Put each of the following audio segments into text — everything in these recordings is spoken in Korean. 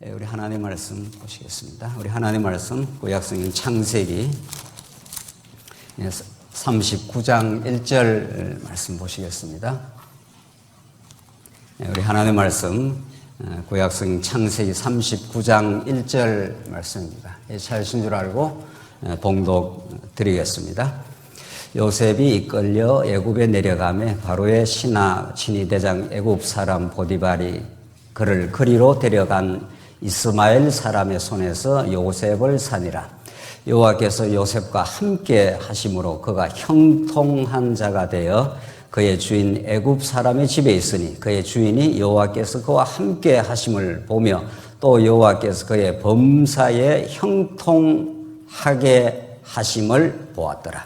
우리 하나님의 말씀 보시겠습니다. 우리 하나님의 말씀 구약성경 창세기 39장 1절 말씀 보시겠습니다. 우리 하나님의 말씀 구약성경 창세기 39장 1절 말씀입니다. 찾으신 줄 알고 봉독 드리겠습니다. 요셉이 이끌려 애굽에 내려가매 바로의 신하 친위대장 애굽 사람 보디발이 그를 그리로 데려간 이스마엘 사람의 손에서 요셉을 사니라. 여호와께서 요셉과 함께 하심으로 그가 형통한 자가 되어 그의 주인 애굽 사람의 집에 있으니 그의 주인이 여호와께서 그와 함께 하심을 보며 또 여호와께서 그의 범사에 형통하게 하심을 보았더라.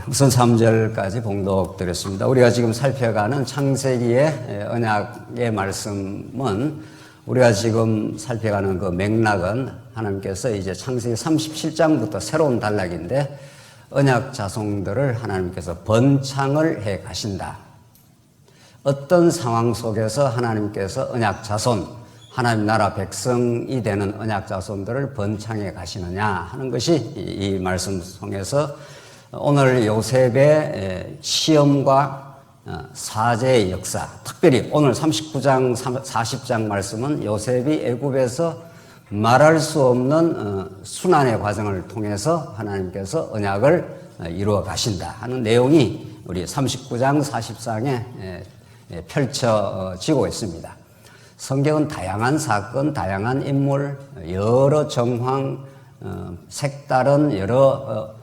우선 3절까지 봉독드렸습니다. 우리가 지금 살펴가는 창세기의 언약의 말씀은 우리가 지금 살펴가는 그 맥락은 하나님께서 이제 창세기 37장부터 새로운 단락인데 언약 자손들을 하나님께서 번창을 해 가신다. 어떤 상황 속에서 하나님께서 언약 자손, 하나님 나라 백성이 되는 언약 자손들을 번창해 가시느냐 하는 것이 이 말씀 통해서 오늘 요셉의 시험과 사제의 역사, 특별히 오늘 39장, 40장 말씀은 요셉이 애굽에서 말할 수 없는 순환의 과정을 통해서 하나님께서 언약을 이루어 가신다 하는 내용이 우리 39장, 40장에 펼쳐지고 있습니다. 성경은 다양한 사건, 다양한 인물, 여러 정황, 색다른 여러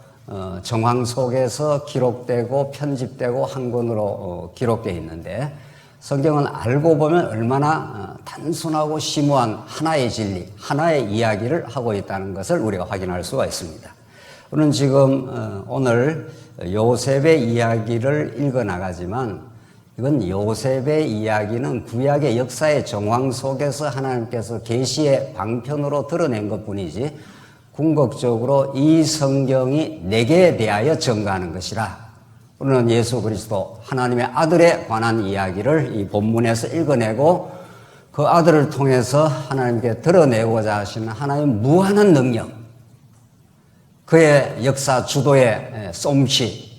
정황 속에서 기록되고 편집되고 한 권으로 기록되어 있는데 성경은 알고 보면 얼마나 단순하고 심오한 하나의 진리, 하나의 이야기를 하고 있다는 것을 우리가 확인할 수가 있습니다. 우리는 지금 오늘 요셉의 이야기를 읽어나가지만 이건 요셉의 이야기는 구약의 역사의 정황 속에서 하나님께서 계시의 방편으로 드러낸 것뿐이지 궁극적으로 이 성경이 내게 대하여 증거하는 것이라. 우리는 예수 그리스도 하나님의 아들에 관한 이야기를 이 본문에서 읽어내고 그 아들을 통해서 하나님께 드러내고자 하시는 하나님의 무한한 능력, 그의 역사 주도의 솜씨,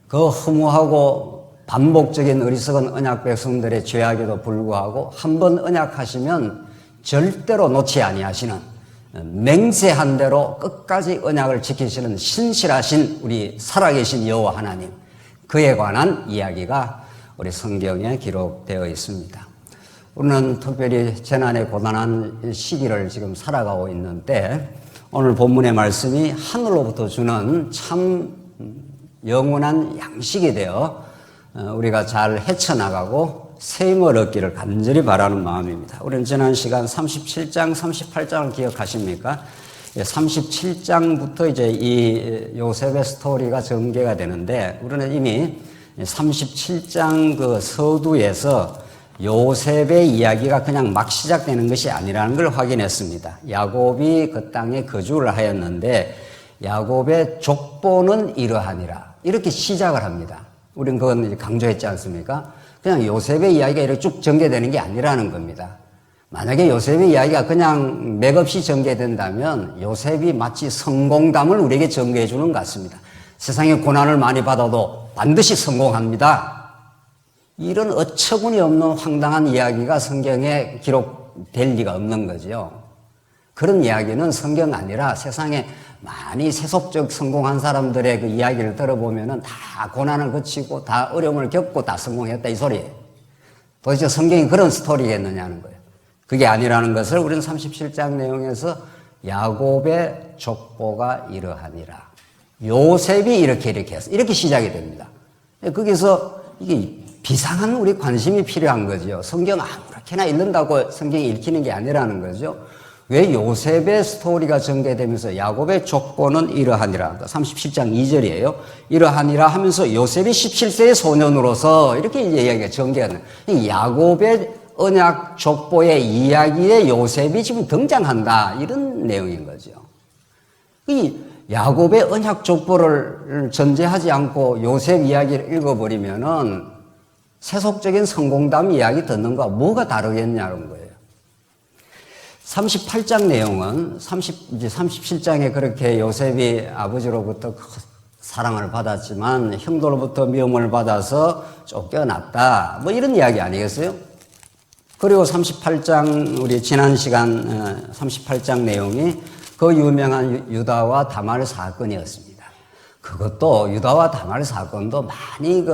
그 허무하고 반복적인 어리석은 언약 백성들의 죄악에도 불구하고 한번 언약하시면 절대로 놓지 아니하시는 맹세한 대로 끝까지 언약을 지키시는 신실하신 우리 살아계신 여호와 하나님, 그에 관한 이야기가 우리 성경에 기록되어 있습니다. 우리는 특별히 재난의 고단한 시기를 지금 살아가고 있는데 오늘 본문의 말씀이 하늘로부터 주는 참 영원한 양식이 되어 우리가 잘 헤쳐나가고 세임을 얻기를 간절히 바라는 마음입니다. 우리는 지난 시간 37장, 38장을 기억하십니까? 37장부터 이제 이 요셉의 스토리가 전개가 되는데 우리는 이미 37장 그 서두에서 요셉의 이야기가 그냥 막 시작되는 것이 아니라는 걸 확인했습니다. 야곱이 그 땅에 거주를 하였는데 야곱의 족보는 이러하니라. 이렇게 시작을 합니다. 우리는 그건 강조했지 않습니까? 그냥 요셉의 이야기가 이렇게 쭉 전개되는 게 아니라는 겁니다. 만약에 요셉의 이야기가 그냥 맥없이 전개된다면 요셉이 마치 성공담을 우리에게 전개해 주는 것 같습니다. 세상에 고난을 많이 받아도 반드시 성공합니다. 이런 어처구니 없는 황당한 이야기가 성경에 기록될 리가 없는 거죠. 그런 이야기는 성경 아니라 세상에 많이 세속적 성공한 사람들의 그 이야기를 들어보면은 다 고난을 거치고 다 어려움을 겪고 다 성공했다 이 소리예요. 도대체 성경이 그런 스토리겠느냐는 거예요. 그게 아니라는 것을 우리는 37장 내용에서 야곱의 족보가 이러하니라. 요셉이 이렇게 해서 이렇게 시작이 됩니다. 거기서 이게 비상한 우리 관심이 필요한 거죠. 성경 아무렇게나 읽는다고 성경이 읽히는 게 아니라는 거죠. 왜 요셉의 스토리가 전개되면서 야곱의 족보는 이러하니라. 37장 2절이에요. 이러하니라 하면서 요셉이 17세의 소년으로서 이렇게 이제 이야기가 전개하는. 야곱의 언약 족보의 이야기에 요셉이 지금 등장한다. 이런 내용인 거죠. 이 야곱의 언약 족보를 전제하지 않고 요셉 이야기를 읽어버리면은 세속적인 성공담 이야기 듣는 거와 뭐가 다르겠냐는 거예요. 38장 내용은 이제 37장에 그렇게 요셉이 아버지로부터 사랑을 받았지만 형들로부터 미움을 받아서 쫓겨났다. 뭐 이런 이야기 아니겠어요? 그리고 38장, 우리 지난 시간 38장 내용이 그 유명한 유다와 다말 사건이었습니다. 그것도 유다와 다말 사건도 많이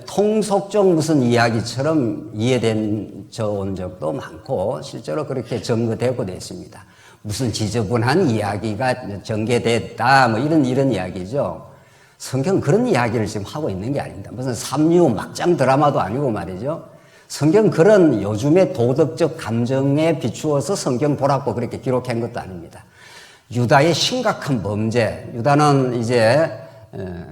통속적 무슨 이야기처럼 이해된 온 적도 많고 실제로 그렇게 전거되고 됐습니다. 무슨 지저분한 이야기가 전개됐다 뭐 이런 이야기죠. 성경은 그런 이야기를 지금 하고 있는 게 아닙니다. 무슨 삼류 막장 드라마도 아니고 말이죠. 성경은 그런 요즘의 도덕적 감정에 비추어서 성경 보라고 그렇게 기록한 것도 아닙니다. 유다의 심각한 범죄, 유다는 이제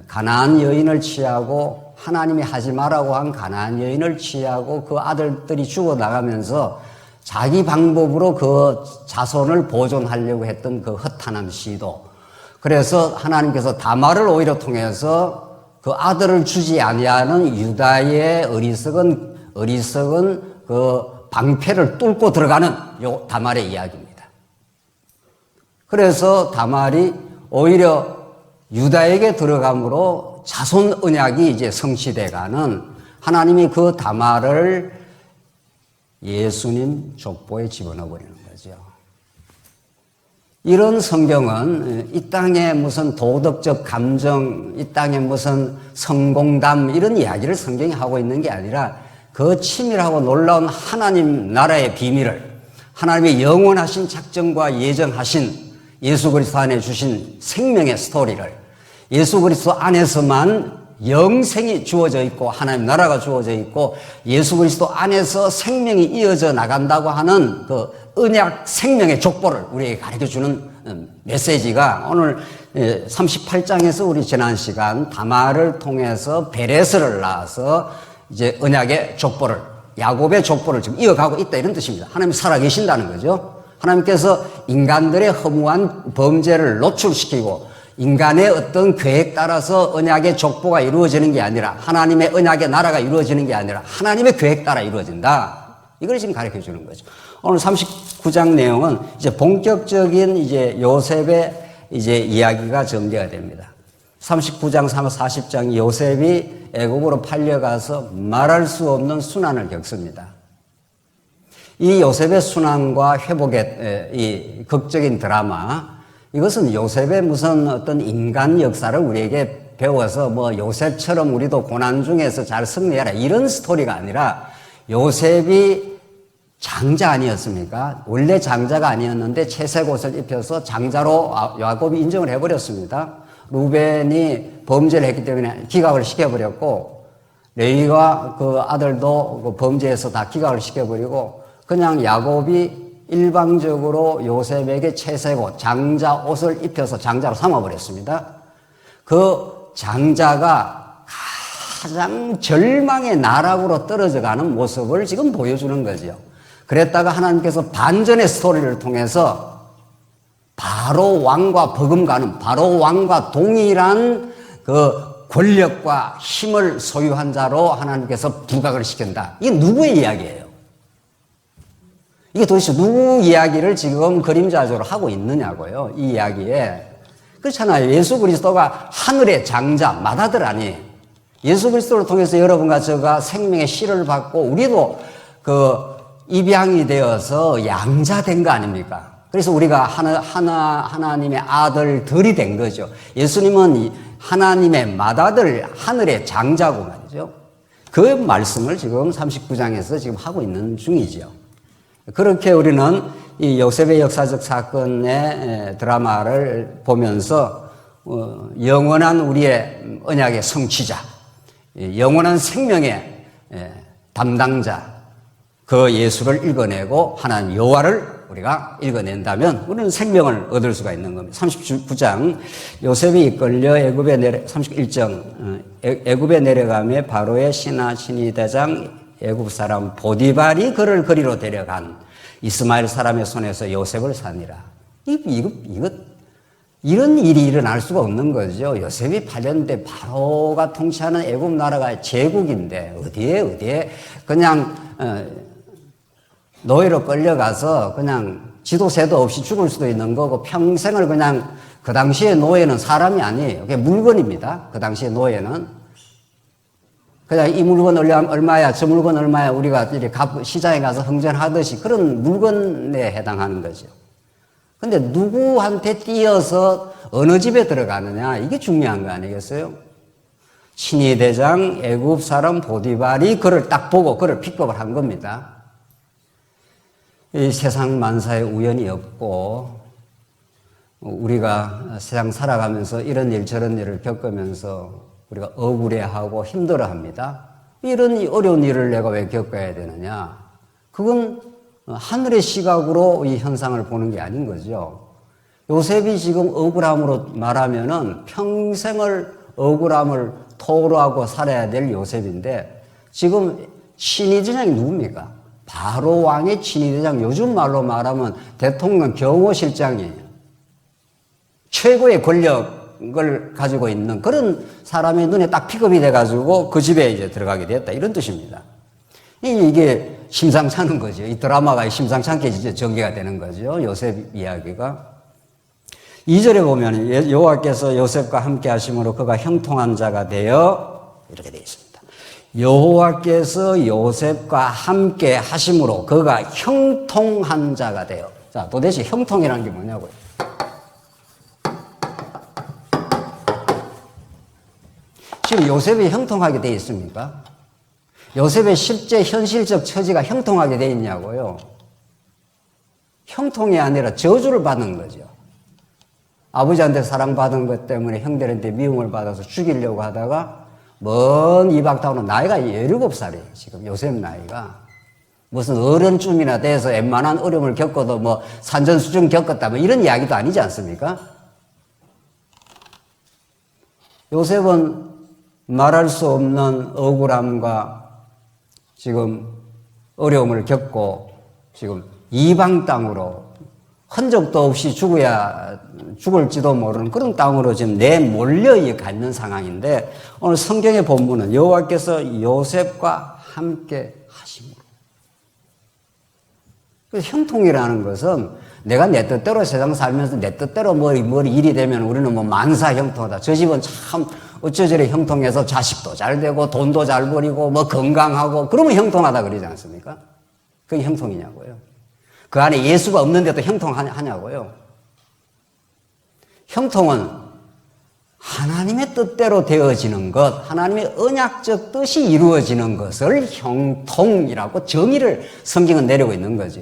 가나안 여인을 취하고 하나님이 하지 말라고 한 가나안 여인을 취하고 그 아들들이 죽어나가면서 자기 방법으로 그 자손을 보존하려고 했던 그 허탄한 시도. 그래서 하나님께서 다말을 오히려 통해서 그 아들을 주지 아니하는 유다의 어리석은 그 방패를 뚫고 들어가는 요 다말의 이야기입니다. 그래서 다말이 오히려 유다에게 들어감으로 자손 언약이 이제 성취돼 가는 하나님이 그 다말을 예수님 족보에 집어넣어 버리는 거죠. 이런 성경은 이 땅에 무슨 도덕적 감정, 이 땅에 무슨 성공담 이런 이야기를 성경이 하고 있는 게 아니라 그 치밀하고 놀라운 하나님 나라의 비밀을 하나님의 영원하신 작정과 예정하신 예수 그리스도 안에 주신 생명의 스토리를 예수 그리스도 안에서만 영생이 주어져 있고 하나님 나라가 주어져 있고 예수 그리스도 안에서 생명이 이어져 나간다고 하는 그 언약 생명의 족보를 우리에게 가르쳐주는 메시지가 오늘 38장에서 우리 지난 시간 다말을 통해서 베레스를 낳아서 이제 언약의 족보를 야곱의 족보를 지금 이어가고 있다 이런 뜻입니다. 하나님이 살아계신다는 거죠. 하나님께서 인간들의 허무한 범죄를 노출시키고 인간의 어떤 계획 따라서 언약의 족보가 이루어지는 게 아니라 하나님의 언약의 나라가 이루어지는 게 아니라 하나님의 계획 따라 이루어진다. 이걸 지금 가르쳐 주는 거죠. 오늘 39장 내용은 이제 본격적인 이제 요셉의 이제 이야기가 전개가 됩니다. 39장, 40장 요셉이 애굽으로 팔려가서 말할 수 없는 순환을 겪습니다. 이 요셉의 순환과 회복의 이 극적인 드라마, 이것은 요셉의 무슨 어떤 인간 역사를 우리에게 배워서 뭐 요셉처럼 우리도 고난 중에서 잘 승리해라 이런 스토리가 아니라 요셉이 장자 아니었습니까? 원래 장자가 아니었는데 채색 옷을 입혀서 장자로 야곱이 인정을 해버렸습니다. 루벤이 범죄를 했기 때문에 기각을 시켜버렸고 레위가 그 아들도 그 범죄에서 다 기각을 시켜버리고 그냥 야곱이 일방적으로 요셉에게 채색 옷, 장자 옷을 입혀서 장자로 삼아버렸습니다. 그 장자가 가장 절망의 나락으로 떨어져가는 모습을 지금 보여주는 거죠. 그랬다가 하나님께서 반전의 스토리를 통해서 바로 왕과 버금가는 바로 왕과 동일한 그 권력과 힘을 소유한 자로 하나님께서 부각을 시킨다. 이게 누구의 이야기예요? 이게 도대체 누구 이야기를 지금 그림자적으로 하고 있느냐고요. 이 이야기에. 그렇잖아요. 예수 그리스도가 하늘의 장자, 맏아들 아니에요. 예수 그리스도를 통해서 여러분과 저가 생명의 씨를 받고 우리도 그 입양이 되어서 양자 된 거 아닙니까? 그래서 우리가 하나님의 아들들이 된 거죠. 예수님은 하나님의 맏아들, 하늘의 장자고 말이죠. 그 말씀을 지금 39장에서 지금 하고 있는 중이죠. 그렇게 우리는 이 요셉의 역사적 사건의 드라마를 보면서 영원한 우리의 언약의 성취자, 영원한 생명의 담당자, 그 예수를 읽어내고 하나님 여호와를 우리가 읽어낸다면 우리는 생명을 얻을 수가 있는 겁니다. 39장 요셉이 이끌려 애굽에 31장 애굽에 내려가며 바로의 신하 대장 애굽 사람 보디발이 그를 거리로 데려간 이스마엘 사람의 손에서 요셉을 사니라. 이런 일이 일어날 수가 없는 거죠. 요셉이 팔렸는데 바로가 통치하는 애굽 나라가 제국인데 어디에 그냥 노예로 끌려가서 그냥 지도새도 없이 죽을 수도 있는 거고 평생을 그냥 그 당시에 노예는 사람이 아니에요. 그게 물건입니다. 그 당시에 노예는. 그냥 이 물건 얼마야, 저 물건 얼마야, 우리가 이렇게 시장에 가서 흥전하듯이 그런 물건에 해당하는 거죠. 근데 누구한테 띄어서 어느 집에 들어가느냐, 이게 중요한 거 아니겠어요? 친위 대장 애굽 사람 보디발이 그를 딱 보고 그를 픽업을 한 겁니다. 이 세상 만사에 우연이 없고 우리가 세상 살아가면서 이런 일 저런 일을 겪으면서 우리가 억울해하고 힘들어합니다. 이런 어려운 일을 내가 왜 겪어야 되느냐? 그건 하늘의 시각으로 이 현상을 보는 게 아닌 거죠. 요셉이 지금 억울함으로 말하면은 평생을 억울함을 토로하고 살아야 될 요셉인데 지금 친위대장이 누굽니까? 바로 왕의 친위대장, 요즘 말로 말하면 대통령 경호실장이에요. 최고의 권력을 가지고 있는 그런 사람의 눈에 딱 픽업이 돼가지고 그 집에 이제 들어가게 됐다. 이런 뜻입니다. 이게 심상치 않은 거죠. 이 드라마가 심상치 않게 이제 전개가 되는 거죠. 요셉 이야기가. 2절에 보면 여호와께서 요셉과 함께 하심으로 그가 형통한 자가 되어 이렇게 되어 있습니다. 여호와께서 요셉과 함께 하심으로 그가 형통한 자가 되어. 자, 도대체 형통이라는 게 뭐냐고요? 지금 요셉이 형통하게 되어 있습니까? 요셉의 실제 현실적 처지가 형통하게 되어 있냐고요? 형통이 아니라 저주를 받는 거죠. 아버지한테 사랑받은 것 때문에 형들한테 미움을 받아서 죽이려고 하다가 먼 이방 땅으로 나이가 17살이에요. 지금 요셉 나이가. 무슨 어른쯤이나 돼서 웬만한 어려움을 겪어도 뭐 산전수전 겪었다 뭐 이런 이야기도 아니지 않습니까? 요셉은 말할 수 없는 억울함과 지금 어려움을 겪고 지금 이방 땅으로 흔적도 없이 죽을지도 모르는 그런 땅으로 지금 내몰려 가는 상황인데 오늘 성경의 본문은 여호와께서 요셉과 함께 하심으로. 그래서 형통이라는 것은 내가 내 뜻대로 세상 살면서 내 뜻대로 뭐 일이 되면 우리는 뭐 만사 형통하다. 저 집은 참 어쩌저리 형통해서 자식도 잘 되고 돈도 잘 벌이고 뭐 건강하고 그러면 형통하다 그러지 않습니까? 그게 형통이냐고요. 그 안에 예수가 없는데도 형통하냐고요. 형통은 하나님의 뜻대로 되어지는 것, 하나님의 언약적 뜻이 이루어지는 것을 형통이라고 정의를 성경은 내리고 있는 거죠.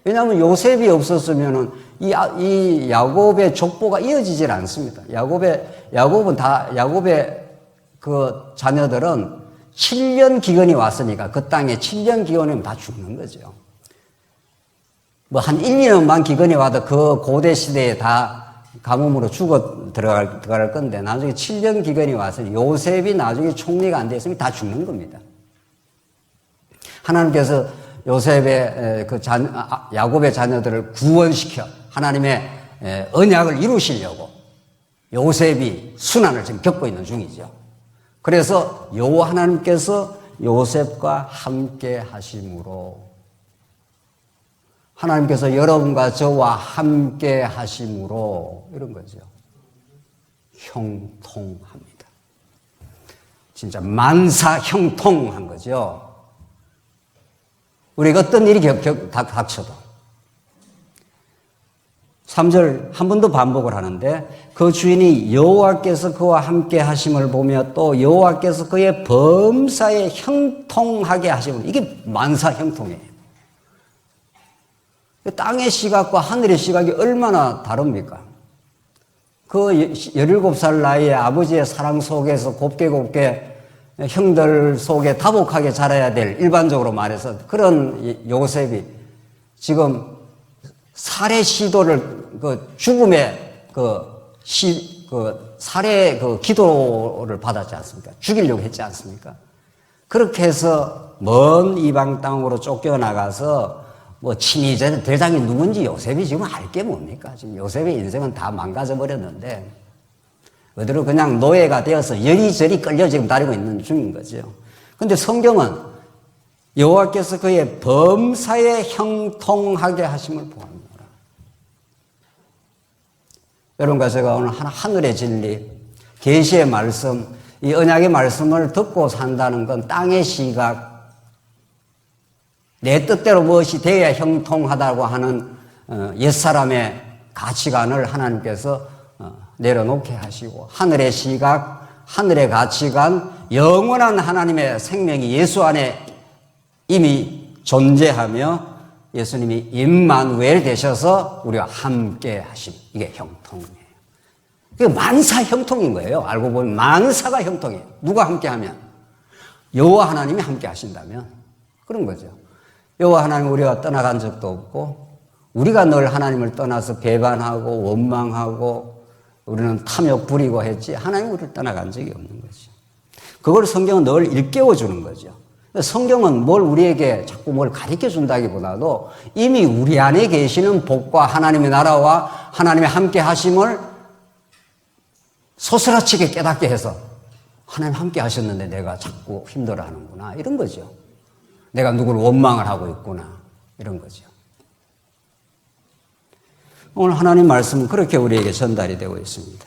왜냐하면 요셉이 없었으면은 이 야곱의 족보가 이어지질 않습니다. 야곱의 그 자녀들은 7년 기근이 왔으니까 그 땅에 7년 기근이면 다 죽는 거죠. 뭐 한 1, 2년만 기근이 와도 그 고대 시대에 다 가뭄으로 죽어 들어갈 건데 나중에 7년 기근이 와서 요셉이 나중에 총리가 안 됐으면 다 죽는 겁니다. 하나님께서 요셉의 야곱의 자녀들을 구원시켜 하나님의 언약을 이루시려고 요셉이 순환을 지금 겪고 있는 중이죠. 그래서 하나님께서 요셉과 함께 하심으로 하나님께서 여러분과 저와 함께 하심으로 이런 거죠. 형통합니다. 진짜 만사 형통한 거죠. 우리가 어떤 일이 닥쳐도 3절 한 번 더 반복을 하는데 그 주인이 여호와께서 그와 함께 하심을 보며 또 여호와께서 그의 범사에 형통하게 하심을 이게 만사 형통이에요. 땅의 시각과 하늘의 시각이 얼마나 다릅니까? 그 17살 나이에 아버지의 사랑 속에서 곱게 형들 속에 다복하게 자라야 될 일반적으로 말해서 그런 요셉이 지금 살해 시도를 죽음의 살해 기도를 받았지 않습니까? 죽이려고 했지 않습니까? 그렇게 해서 먼 이방 땅으로 쫓겨나가서 친위 대장이 누군지 요셉이 지금 알 게 뭡니까? 지금 요셉의 인생은 다 망가져 버렸는데 그대로 그냥 노예가 되어서 여리저리 끌려 지금 다니고 있는 중인 거죠. 근데 성경은 여호와께서 그의 범사에 형통하게 하심을 보았노라. 여러분과 제가 오늘 하늘의 진리, 계시의 말씀, 이 언약의 말씀을 듣고 산다는 건 땅의 시각, 내 뜻대로 무엇이 되어야 형통하다고 하는 옛사람의 가치관을 하나님께서 내려놓게 하시고, 하늘의 시각, 하늘의 가치관, 영원한 하나님의 생명이 예수 안에 이미 존재하며 예수님이 임마누엘 되셔서 우리와 함께 하심. 이게 형통이에요. 이게 만사 형통인 거예요. 알고 보면 만사가 형통이에요. 누가 함께 하면? 여호와 하나님이 함께 하신다면 그런 거죠. 여호와 하나님 우리가 떠나간 적도 없고, 우리가 늘 하나님을 떠나서 배반하고 원망하고 우리는 탐욕 부리고 했지, 하나님 우리를 떠나간 적이 없는 거죠. 그걸 성경은 늘 일깨워 주는 거죠. 성경은 뭘 우리에게 자꾸 뭘 가르쳐 준다기보다도 이미 우리 안에 계시는 복과 하나님의 나라와 하나님의 함께 하심을 소스라치게 깨닫게 해서, 하나님 함께 하셨는데 내가 자꾸 힘들어 하는구나, 이런 거죠. 내가 누구를 원망을 하고 있구나, 이런 거죠. 오늘 하나님 말씀은 그렇게 우리에게 전달이 되고 있습니다.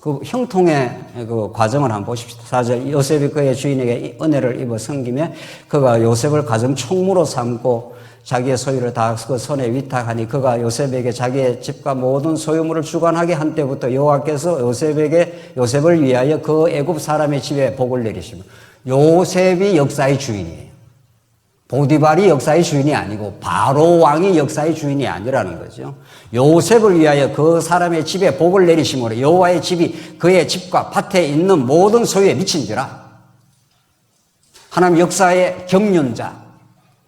그 형통의 그 과정을 한번 보십시다. 4절, 요셉이 그의 주인에게 은혜를 입어 섬기며 그가 요셉을 가정 총무로 삼고 자기의 소유를 다 그 손에 위탁하니, 그가 요셉에게 자기의 집과 모든 소유물을 주관하게 한 때부터 여호와께서 요셉을 위하여 그 애굽 사람의 집에 복을 내리시며, 요셉이 역사의 주인이에요. 보디발이 역사의 주인이 아니고 바로 왕이 역사의 주인이 아니라는 거죠. 요셉을 위하여 그 사람의 집에 복을 내리심으로 여호와의 집이 그의 집과 밭에 있는 모든 소유에 미친지라. 하나님 역사의 경륜자,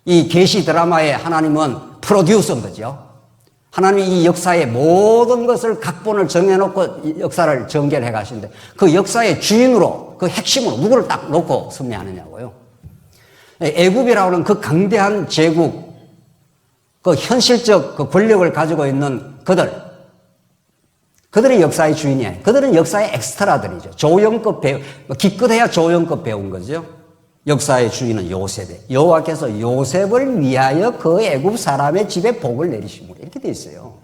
이 계시 드라마의 하나님은 프로듀서인 거죠. 하나님이 이 역사의 모든 것을 각본을 정해놓고 역사를 전개해 가시는데, 그 역사의 주인으로, 그 핵심으로 누구를 딱 놓고 섭리하느냐고요. 애굽이라고는 그 강대한 제국, 그 현실적 그 권력을 가지고 있는 그들이 역사의 주인이에요. 그들은 역사의 엑스트라들이죠. 조연급 배우, 기껏해야 조연급 배운 거죠. 역사의 주인은 요셉이에요. 여호와께서 요셉을 위하여 그 애굽 사람의 집에 복을 내리시므로, 이렇게 돼 있어요.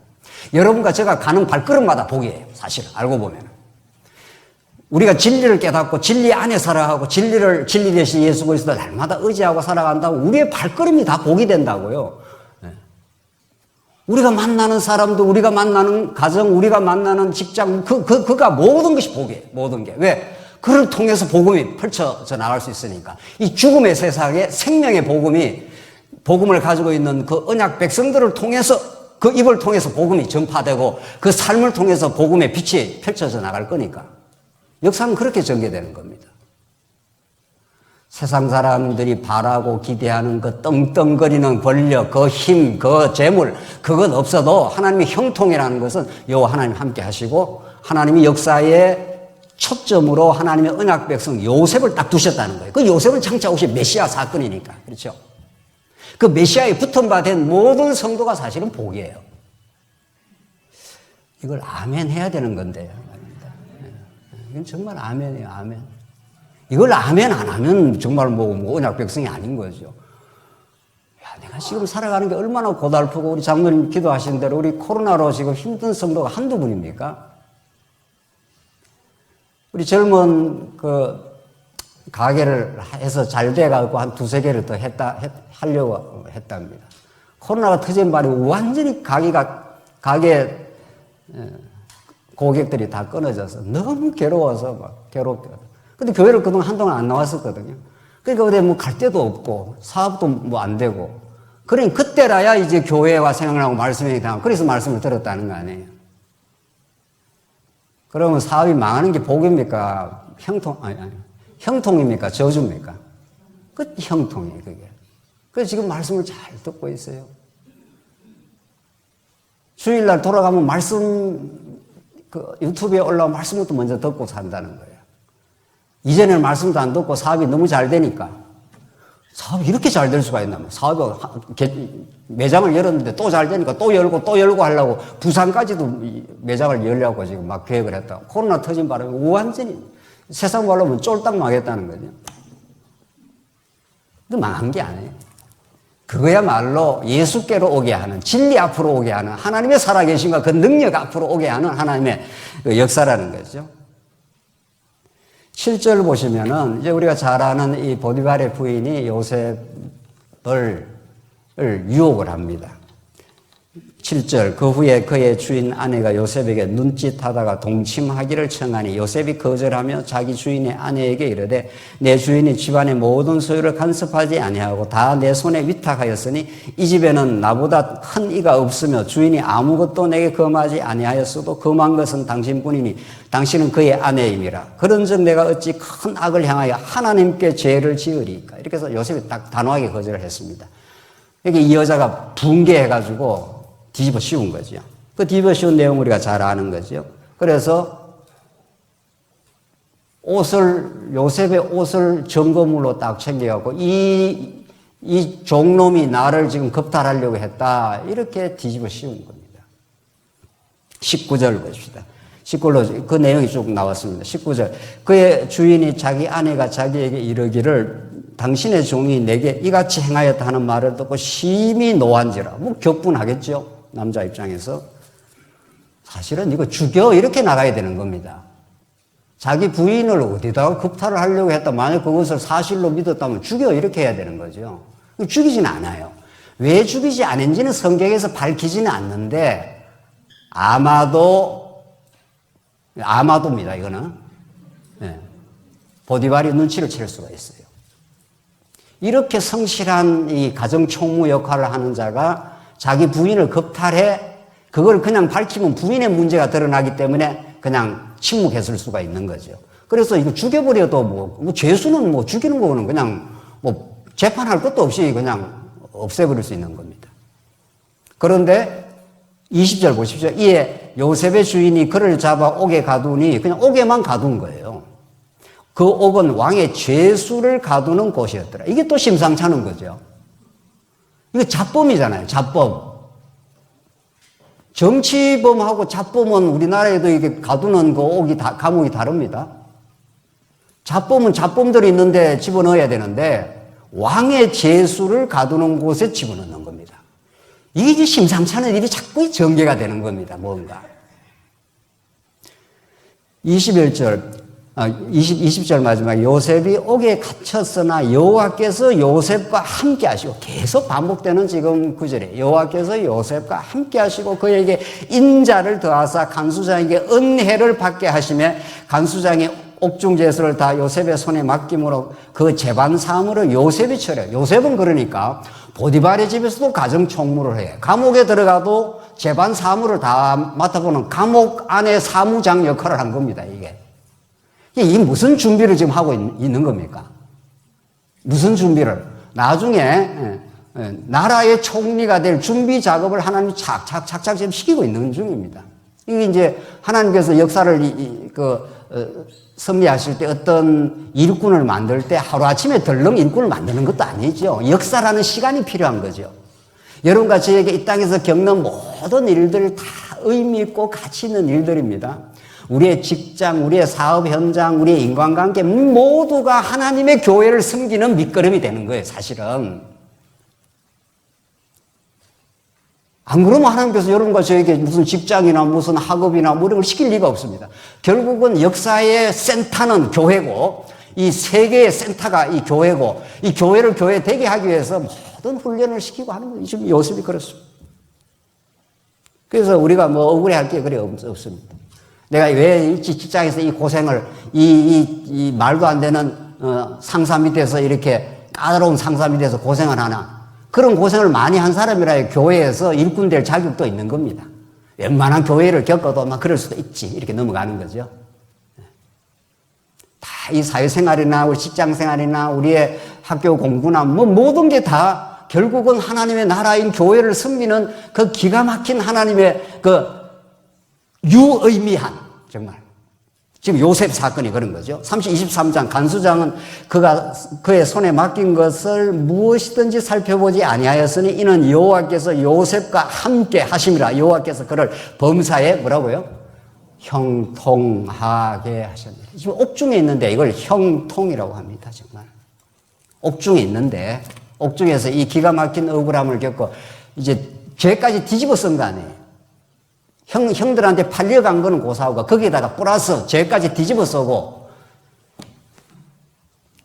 여러분과 제가 가는 발걸음마다 복이에요. 사실 알고 보면. 우리가 진리를 깨닫고 진리 안에 살아가고 진리 대신 예수 그리스도를 날마다 의지하고 살아간다고 우리의 발걸음이 다 복이 된다고요. 우리가 만나는 사람도, 우리가 만나는 가정, 우리가 만나는 직장, 그가 모든 것이 복이에요. 모든 게. 왜? 그를 통해서 복음이 펼쳐져 나갈 수 있으니까. 이 죽음의 세상에 생명의 복음을 가지고 있는 그 언약 백성들을 통해서, 그 입을 통해서 복음이 전파되고 그 삶을 통해서 복음의 빛이 펼쳐져 나갈 거니까. 역사는 그렇게 전개되는 겁니다. 세상 사람들이 바라고 기대하는 그 떵떵거리는 권력, 그 힘, 그 재물, 그건 없어도 하나님의 형통이라는 것은 여호와 하나님 함께 하시고, 하나님이 역사의 초점으로 하나님의 언약 백성 요셉을 딱 두셨다는 거예요. 그 요셉은 장차 오실 메시아 사건이니까. 그렇죠? 그 메시아에 붙은 바 된 모든 성도가 사실은 복이에요. 이걸 아멘 해야 되는 건데요. 이건 정말 아멘이에요, 아멘. 이걸 아멘 안 하면 정말 뭐 언약 백성이 아닌 거죠. 야, 내가 지금 살아가는 게 얼마나 고달프고, 우리 장로님 기도하신 대로 우리 코로나로 지금 힘든 성도가 한두 분입니까? 우리 젊은 가게를 해서 잘 돼가지고 한 두세 개를 더 하려고 했답니다. 코로나가 터진 바람에 완전히 가게 고객들이 다 끊어져서 너무 괴로워서 막 괴롭게. 근데 교회를 그동안 한동안 안 나왔었거든요. 그러니까 어디 뭐 갈 데도 없고 사업도 뭐 안 되고. 그러니 그때라야 이제 교회와 생각하고 말씀이 당하고, 그래서 말씀을 들었다는 거 아니에요. 그러면 사업이 망하는 게 복입니까? 형통입니까? 저주입니까? 그 형통이에요, 그게. 그래서 지금 말씀을 잘 듣고 있어요. 주일날 돌아가면 유튜브에 올라온 말씀부터 먼저 듣고 산다는 거예요. 이전에는 말씀도 안 듣고 사업이 너무 잘 되니까. 사업이 이렇게 잘 될 수가 있나? 매장을 열었는데 또 잘 되니까 또 열고 하려고 부산까지도 매장을 열려고 지금 막 계획을 했다고. 코로나 터진 바람에 완전히 세상 말로 하면 쫄딱 망했다는 거죠. 근데 망한 게 아니에요. 그거야말로 예수께로 오게 하는, 진리 앞으로 오게 하는, 하나님의 살아계신과 그 능력 앞으로 오게 하는 하나님의 그 역사라는 거죠. 7절 보시면은 이제 우리가 잘 아는 이 보디발의 부인이 요셉을 유혹을 합니다. 7절, 그 후에 그의 주인 아내가 요셉에게 눈짓하다가 동침하기를 청하니 요셉이 거절하며 자기 주인의 아내에게 이르되 내 주인이 집안의 모든 소유를 간섭하지 아니하고 다 내 손에 위탁하였으니 이 집에는 나보다 큰 이가 없으며 주인이 아무것도 내게 금하지 아니하였어도 금한 것은 당신뿐이니 당신은 그의 아내임이라. 그런즉 내가 어찌 큰 악을 향하여 하나님께 죄를 지으리까. 이렇게 해서 요셉이 딱 단호하게 거절을 했습니다. 여기 이 여자가 붕괴해가지고 뒤집어 씌운 거죠. 그 뒤집어 씌운 내용 우리가 잘 아는 거죠. 그래서 요셉의 옷을 점거물로 딱 챙겨갖고 이 종놈이 나를 지금 겁탈하려고 했다. 이렇게 뒤집어 씌운 겁니다. 19절 봅시다. 19절로 그 내용이 쭉 나왔습니다. 19절. 그의 주인이 자기 아내가 자기에게 이르기를 당신의 종이 내게 이같이 행하였다 하는 말을 듣고 심히 노한지라. 뭐 격분하겠죠. 남자 입장에서. 사실은 이거 죽여 이렇게 나가야 되는 겁니다. 자기 부인을 어디다가 겁탈을 하려고 했다. 만약 그것을 사실로 믿었다면 죽여 이렇게 해야 되는 거죠. 죽이지는 않아요. 왜 죽이지 않은지는 성경에서 밝히지는 않는데 아마도입니다. 이거는. 네. 보디발이 눈치를 챌 수가 있어요. 이렇게 성실한 이 가정총무 역할을 하는 자가 자기 부인을 겁탈해 그걸 그냥 밝히면 부인의 문제가 드러나기 때문에 그냥 침묵했을 수가 있는 거죠. 그래서 이거 죽여버려도 뭐 죄수는 뭐 죽이는 거는 그냥 뭐 재판할 것도 없이 그냥 없애버릴 수 있는 겁니다. 그런데 20절 보십시오. 이에 요셉의 주인이 그를 잡아 옥에 가두니 그냥 옥에만 가둔 거예요. 그 옥은 왕의 죄수를 가두는 곳이었더라. 이게 또 심상찮은 거죠. 이거 잡범이잖아요. 잡범. 정치범하고 잡범은 우리나라에도 이게 가두는 그 옥이 감옥이 다릅니다. 잡범은 잡범들이 있는데 집어넣어야 되는데 왕의 죄수를 가두는 곳에 집어넣는 겁니다. 이게 심상찮은 일이 자꾸 전개가 되는 겁니다. 뭔가. 20절 마지막 요셉이 옥에 갇혔으나 여호와께서 요셉과 함께 하시고 계속 반복되는 지금 구절이에요. 여호와께서 요셉과 함께 하시고 그에게 인자를 더하사 간수장에게 은혜를 받게 하시며 간수장이 옥중제수를 다 요셉의 손에 맡김으로 그 재반 사무를 요셉이 처리해요. 요셉은 그러니까 보디발의 집에서도 가정 총무를 해요. 감옥에 들어가도 재반 사무를 다 맡아보는 감옥 안에 사무장 역할을 한 겁니다. 이게 무슨 준비를 지금 하고 있는 겁니까? 무슨 준비를? 나중에 나라의 총리가 될 준비 작업을 하나님이 착착 지금 시키고 있는 중입니다. 이게 이제 하나님께서 역사를 섭리하실 때 어떤 일꾼을 만들 때 하루아침에 덜렁 일꾼을 만드는 것도 아니죠. 역사라는 시간이 필요한 거죠. 여러분과 저에게 이 땅에서 겪는 모든 일들 다 의미 있고 가치 있는 일들입니다. 우리의 직장, 우리의 사업 현장, 우리의 인간관계 모두가 하나님의 교회를 섬기는 밑거름이 되는 거예요, 사실은. 안 그러면 하나님께서 여러분과 저에게 무슨 직장이나 무슨 학업이나 뭐 이런 걸 시킬 리가 없습니다. 결국은 역사의 센터는 교회고, 이 세계의 센터가 이 교회고, 이 교회를 교회 되게 하기 위해서 모든 훈련을 시키고 하는 거예요. 지금 요셉이 그렇습니다. 그래서 우리가 뭐 억울해할 게 그래 없습니다. 내가 왜 이 직장에서 이 고생을, 이 말도 안 되는, 상사 밑에서 이렇게 까다로운 상사 밑에서 고생을 하나. 그런 고생을 많이 한 사람이라 교회에서 일꾼 될 자격도 있는 겁니다. 웬만한 교회를 겪어도 막 그럴 수도 있지. 이렇게 넘어가는 거죠. 다 이 사회생활이나 우리 직장생활이나 우리의 학교 공부나 뭐 모든 게 다 결국은 하나님의 나라인 교회를 섬기는 그 기가 막힌 하나님의 그 유의미한, 정말. 지금 요셉 사건이 그런 거죠. 23장 간수장은 그의 손에 맡긴 것을 무엇이든지 살펴보지 아니하였으니 이는 여호와께서 요셉과 함께 하심이라. 여호와께서 그를 범사에 뭐라고요? 형통하게 하셨느니라. 지금 옥중에 있는데 이걸 형통이라고 합니다. 정말. 옥중에 있는데 옥중에서 이 기가 막힌 억울함을 겪고 이제 죄까지 뒤집어 쓴 거 아니에요. 형들한테 팔려간 거는 고사하고 거기에다가 플러스 죄까지 뒤집어 쓰고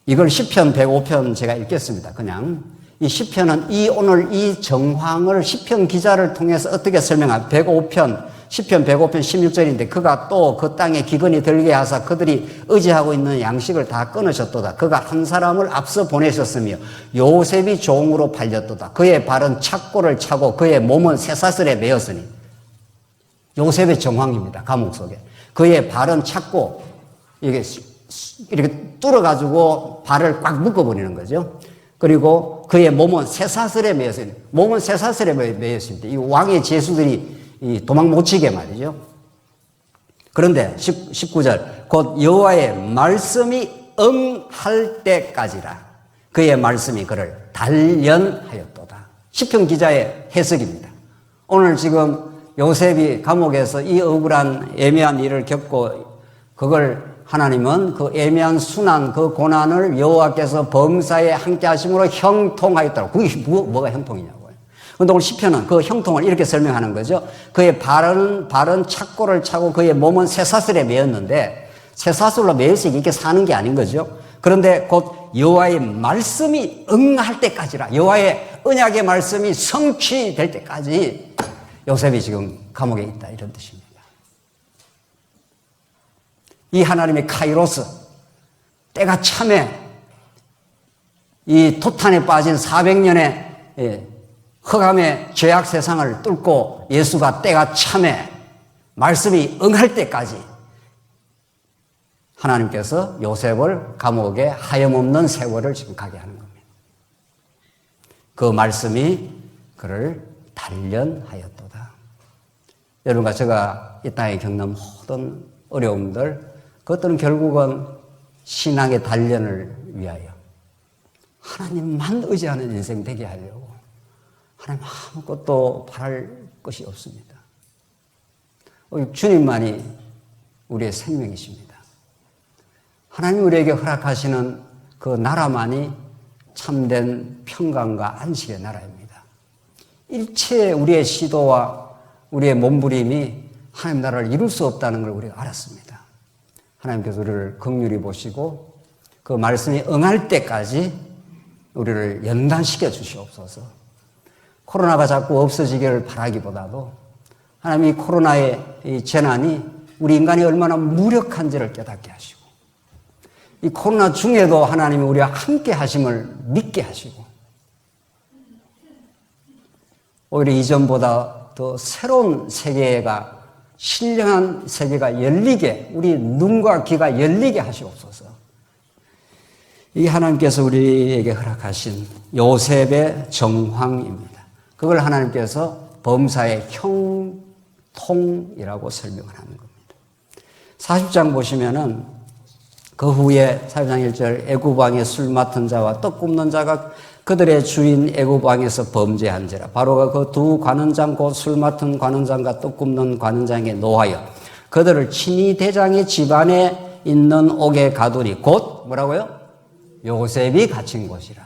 이걸 시편 105편 제가 읽겠습니다. 그냥 이 시편은 오늘 이 정황을 시편 기자를 통해서 어떻게 설명한 105편 시편 105편 16절인데 그가 또 그 땅에 기근이 들게 하사 그들이 의지하고 있는 양식을 다 끊으셨도다. 그가 한 사람을 앞서 보내셨으며 요셉이 종으로 팔렸도다. 그의 발은 착고를 차고 그의 몸은 쇠사슬에 매였으니 요셉의 정황입니다. 감옥 속에. 그의 발은 착고 이렇게 뚫어가지고 발을 꽉 묶어버리는 거죠. 그리고 그의 몸은 쇠사슬에 매였으니 몸은 쇠사슬에 매였습니다. 이 왕의 제수들이 도망 못 치게 말이죠. 그런데 19절 곧 여호와의 말씀이 응할 때까지라 그의 말씀이 그를 단련하였도다. 시편 기자의 해석입니다. 오늘 지금 요셉이 감옥에서 이 억울한 애매한 일을 겪고 그걸 하나님은 그 애매한 순환 그 고난을 여호와께서 범사에 함께 하심으로 형통하였다고. 그게 뭐가 형통이냐고요. 그런데 오늘 시편은 그 형통을 이렇게 설명하는 거죠. 그의 발은 착고를 차고 그의 몸은 쇠사슬에 매였는데 쇠사슬로 매여서 이렇게 사는 게 아닌 거죠. 그런데 곧 여호와의 말씀이 응할 때까지라 여호와의 언약의 말씀이 성취될 때까지 요셉이 지금 감옥에 있다 이런 뜻입니다. 이 하나님의 카이로스 때가 참에 이 토탄에 빠진 400년의 흑암의 죄악 세상을 뚫고 예수가 때가 참에 말씀이 응할 때까지 하나님께서 요셉을 감옥에 하염없는 세월을 지금 가게 하는 겁니다. 그 말씀이 그를 단련하였도다. 여러분과 제가 이 땅에 겪는 모든 어려움들 그것들은 결국은 신앙의 단련을 위하여 하나님만 의지하는 인생 되게 하려고 하나님 아무것도 바랄 것이 없습니다. 주님만이 우리의 생명이십니다. 하나님 우리에게 허락하시는 그 나라만이 참된 평강과 안식의 나라입니다. 일체 우리의 시도와 우리의 몸부림이 하나님 나라를 이룰 수 없다는 걸 우리가 알았습니다. 하나님께서 우리를 긍휼히 보시고 그 말씀이 응할 때까지 우리를 연단시켜 주시옵소서. 코로나가 자꾸 없어지기를 바라기보다도 하나님이 코로나의 이 재난이 우리 인간이 얼마나 무력한지를 깨닫게 하시고 이 코로나 중에도 하나님이 우리와 함께 하심을 믿게 하시고 오히려 이전보다 더 새로운 세계가 신령한 세계가 열리게 우리 눈과 귀가 열리게 하시옵소서. 이 하나님께서 우리에게 허락하신 요셉의 정황입니다. 그걸 하나님께서 범사의 형통이라고 설명을 하는 겁니다. 40장 보시면은 그 후에 40장 1절 애굽 왕의 술 맡은 자와 떡 굽는 자가 그들의 주인 애굽 왕에서 범죄한지라. 바로가 그 두 관원장 곧 술 맡은 관원장과 떡 굽는 관원장에 노하여 그들을 친히 대장의 집안에 있는 옥에 가두니 곧 뭐라고요? 요셉이 갇힌 곳이라.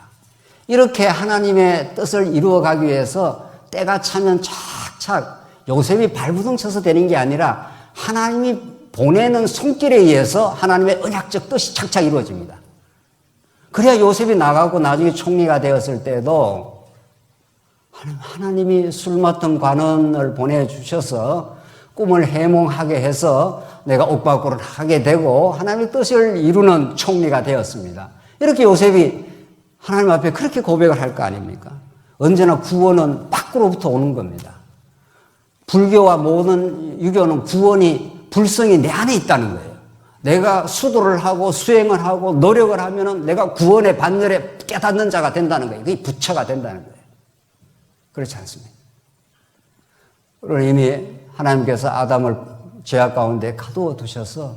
이렇게 하나님의 뜻을 이루어가기 위해서 때가 차면 착착 요셉이 발부둥 쳐서 되는 게 아니라 하나님이 보내는 손길에 의해서 하나님의 언약적 뜻이 착착 이루어집니다. 그래야 요셉이 나가고 나중에 총리가 되었을 때도 하나님이 술 맡은 관원을 보내주셔서 꿈을 해몽하게 해서 내가 옥 밖으로 하게 되고 하나님의 뜻을 이루는 총리가 되었습니다. 이렇게 요셉이 하나님 앞에 그렇게 고백을 할 거 아닙니까? 언제나 구원은 밖으로부터 오는 겁니다. 불교와 모든 유교는 구원이 불성이 내 안에 있다는 거예요. 내가 수도를 하고 수행을 하고 노력을 하면은 내가 구원의 반열에 깨닫는 자가 된다는 거예요. 그게 부처가 된다는 거예요. 그렇지 않습니다. 오늘 이미 하나님께서 아담을 죄악 가운데 가두어 두셔서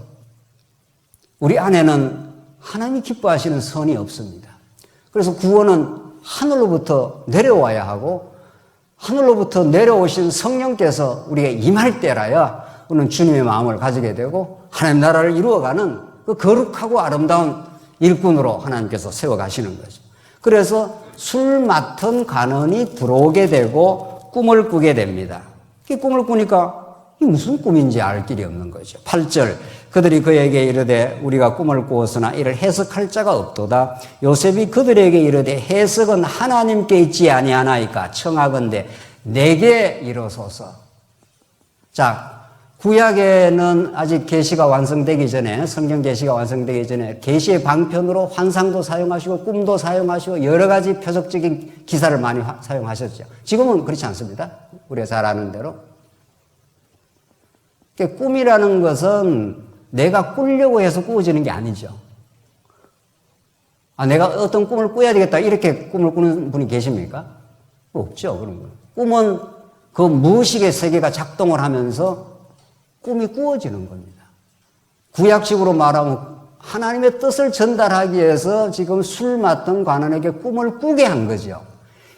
우리 안에는 하나님이 기뻐하시는 선이 없습니다. 그래서 구원은 하늘로부터 내려와야 하고 하늘로부터 내려오신 성령께서 우리에게 임할 때라야 우리는 주님의 마음을 가지게 되고 하나님 나라를 이루어가는 그 거룩하고 아름다운 일꾼으로 하나님께서 세워가시는 거죠. 그래서 술 맡은 간원이 들어오게 되고 꿈을 꾸게 됩니다. 이 꿈을 꾸니까 이 무슨 꿈인지 알 길이 없는 거죠. 8절 그들이 그에게 이르되 우리가 꿈을 꾸었으나 이를 해석할 자가 없도다. 요셉이 그들에게 이르되 해석은 하나님께 있지 아니하나이까 청하건대 내게 이르소서. 자, 구약에는 아직 계시가 완성되기 전에, 성경 계시가 완성되기 전에 계시의 방편으로 환상도 사용하시고 꿈도 사용하시고 여러 가지 표적적인 기사를 많이 사용하셨죠. 지금은 그렇지 않습니다. 우리가 잘 아는 대로. 꿈이라는 것은 내가 꾸려고 해서 꾸어지는 게 아니죠. 내가 어떤 꿈을 꾸어야 되겠다 이렇게 꿈을 꾸는 분이 계십니까? 없죠. 그런 건. 꿈은 그 무의식의 세계가 작동을 하면서 꿈이 꾸어지는 겁니다. 구약식으로 말하면 하나님의 뜻을 전달하기 위해서 지금 술 맡은 관원에게 꿈을 꾸게 한 거죠.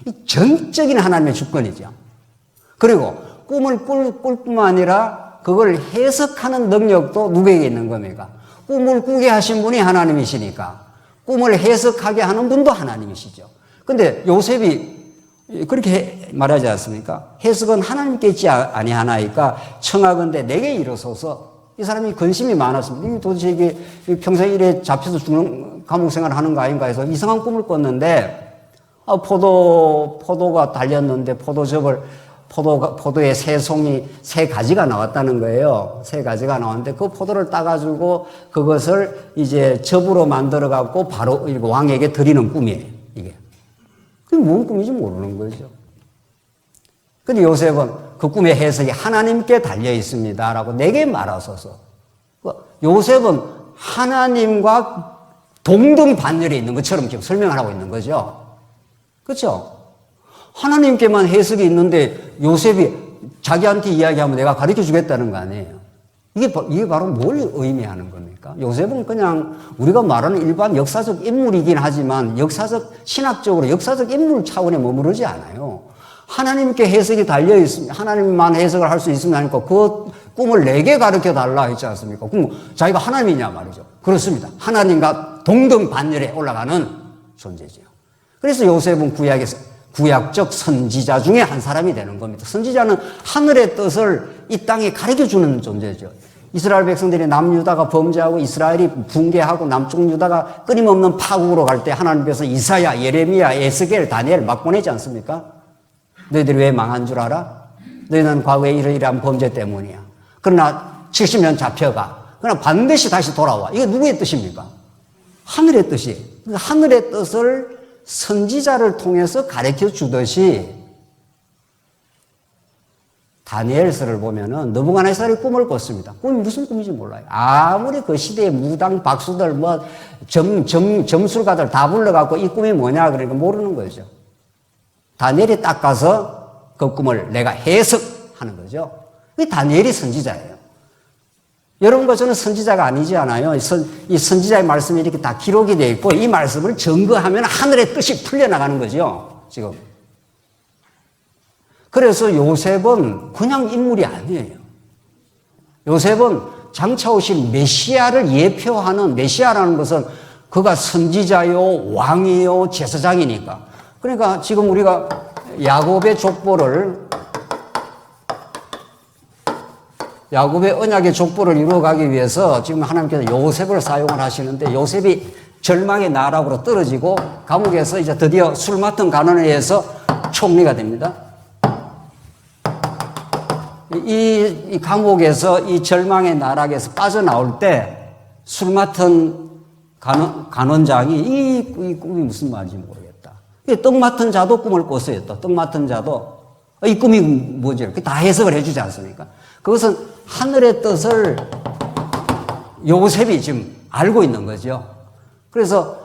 이 전적인 하나님의 주권이죠. 그리고 꿈을 꿀 뿐만 아니라 그걸 해석하는 능력도 누구에게 있는 겁니까? 꿈을 꾸게 하신 분이 하나님이시니까 꿈을 해석하게 하는 분도 하나님이시죠. 근데 요셉이 그렇게 말하지 않습니까? 해석은 하나님께 있지 아니하나이까 청하건대 내게 이르소서. 이 사람이 근심이 많았습니다. 도대체 이게 평생 이래 잡혀서 죽는 감옥 생활을 하는 거 아닌가 해서 이상한 꿈을 꿨는데 포도가 달렸는데 포도의 새 송이 세 가지가 나왔다는 거예요. 세 가지가 나왔는데 그 포도를 따가지고 그것을 이제 즙으로 만들어갖고 바로 왕에게 드리는 꿈이에요, 이게. 그게 뭔 꿈인지 모르는 거죠. 근데 요셉은 그 꿈의 해석이 하나님께 달려 있습니다. 라고 내게 말하소서. 요셉은 하나님과 동등 반열에 있는 것처럼 지금 설명을 하고 있는 거죠. 그렇죠? 하나님께만 해석이 있는데 요셉이 자기한테 이야기하면 내가 가르쳐 주겠다는 거 아니에요. 이게 바로 뭘 의미하는 겁니까? 요셉은 그냥 우리가 말하는 일반 역사적 인물이긴 하지만 신학적으로 역사적 인물 차원에 머무르지 않아요. 하나님께 해석이 달려 있습니다. 하나님만 해석을 할 수 있으면 하니까 그 꿈을 내게 가르쳐 달라 했지 않습니까? 그럼 자기가 하나님이냐 말이죠. 그렇습니다. 하나님과 동등 반열에 올라가는 존재죠. 그래서 요셉은 구약적 선지자 중에 한 사람이 되는 겁니다. 선지자는 하늘의 뜻을 이 땅에 가르쳐 주는 존재죠. 이스라엘 백성들이 남유다가 범죄하고 이스라엘이 붕괴하고 남쪽 유다가 끊임없는 파국으로 갈 때 하나님께서 이사야, 예레미야, 에스겔, 다니엘 막 보내지 않습니까? 너희들이 왜 망한 줄 알아? 너희는 과거에 이러이러한 범죄 때문이야. 그러나 70년 잡혀가. 그러나 반드시 다시 돌아와. 이게 누구의 뜻입니까? 하늘의 뜻이. 하늘의 뜻을 선지자를 통해서 가르쳐 주듯이 다니엘서를 보면은 느부갓네살이 꿈을 꿨습니다. 꿈이 무슨 꿈인지 몰라요. 아무리 그 시대의 무당 박수들 점술가들 다 불러갖고 이 꿈이 뭐냐 그러니까 모르는 거죠. 다니엘이 딱 가서 그 꿈을 내가 해석하는 거죠. 이 다니엘이 선지자예요. 여러분과 저는 선지자가 아니지 않아요. 이 선지자의 말씀이 이렇게 다 기록이 되어 있고 이 말씀을 증거하면 하늘의 뜻이 풀려나가는 거죠. 지금. 그래서 요셉은 그냥 인물이 아니에요. 요셉은 장차 오실 메시아를 예표하는 메시아라는 것은 그가 선지자요, 왕이요, 제사장이니까. 그러니까 지금 우리가 야곱의 언약의 족보를 이루어가기 위해서 지금 하나님께서 요셉을 사용을 하시는데 요셉이 절망의 나락으로 떨어지고 감옥에서 이제 드디어 술 맡은 간원에 의해서 총리가 됩니다. 이 감옥에서 이 절망의 나락에서 빠져나올 때 술 맡은 간원장이 이 꿈이 무슨 말인지 모르겠다. 떡 맡은 자도 꿈을 꿨어요. 떡 맡은 자도 이 꿈이 뭐지? 다 해석을 해주지 않습니까? 그것은 하늘의 뜻을 요셉이 지금 알고 있는 거죠. 그래서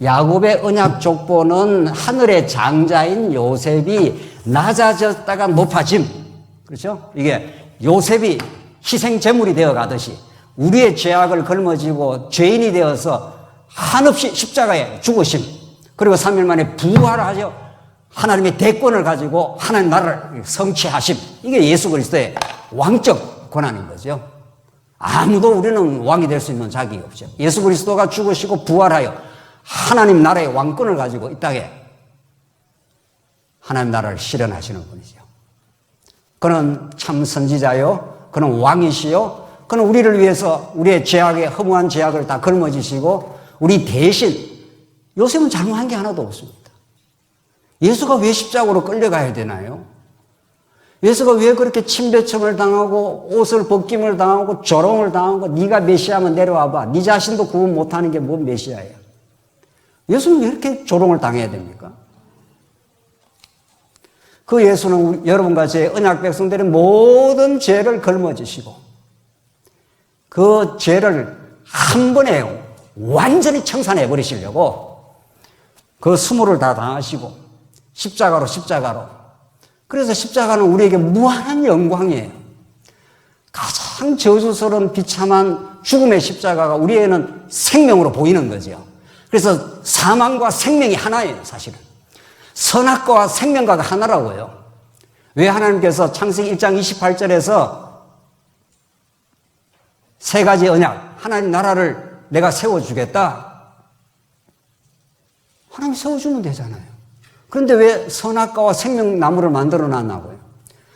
야곱의 언약 족보는 하늘의 장자인 요셉이 낮아졌다가 높아짐. 그렇죠? 이게 요셉이 희생 제물이 되어 가듯이 우리의 죄악을 걸머지고 죄인이 되어서 한없이 십자가에 죽으심. 그리고 3일 만에 부활하여 하나님의 대권을 가지고 하나님 나라를 성취하심. 이게 예수 그리스도의 왕적 권한인 거죠. 아무도 우리는 왕이 될 수 있는 자격이 없죠. 예수 그리스도가 죽으시고 부활하여 하나님 나라의 왕권을 가지고 이 땅에 하나님 나라를 실현하시는 분이죠. 그는 참 선지자요, 그는 왕이시요, 그는 우리를 위해서 우리의 죄악의 허무한 죄악을 다 걸머지시고 우리 대신, 요셉은 잘못한 게 하나도 없습니다. 예수가 왜 십자가로 끌려가야 되나요? 예수가 왜 그렇게 침배점을 당하고 옷을 벗김을 당하고 조롱을 당하고 네가 메시아면 내려와봐. 네 자신도 구분 못하는 게 뭔 메시아예요? 예수는 왜 이렇게 조롱을 당해야 됩니까? 그 예수는 여러분과 제 언약 백성들의 모든 죄를 걸머지시고 그 죄를 한 번에 완전히 청산해 버리시려고 그 수모를 다 당하시고 십자가로 그래서 십자가는 우리에게 무한한 영광이에요. 가장 저주스러운 비참한 죽음의 십자가가 우리에게는 생명으로 보이는 거죠. 그래서 사망과 생명이 하나예요, 사실은. 선악과와 생명과가 하나라고요. 왜 하나님께서 창세기 1장 28절에서 세 가지 언약, 하나님 나라를 내가 세워주겠다. 하나님 세워주면 되잖아요. 그런데 왜 선악과와 생명나무를 만들어 놨나고요?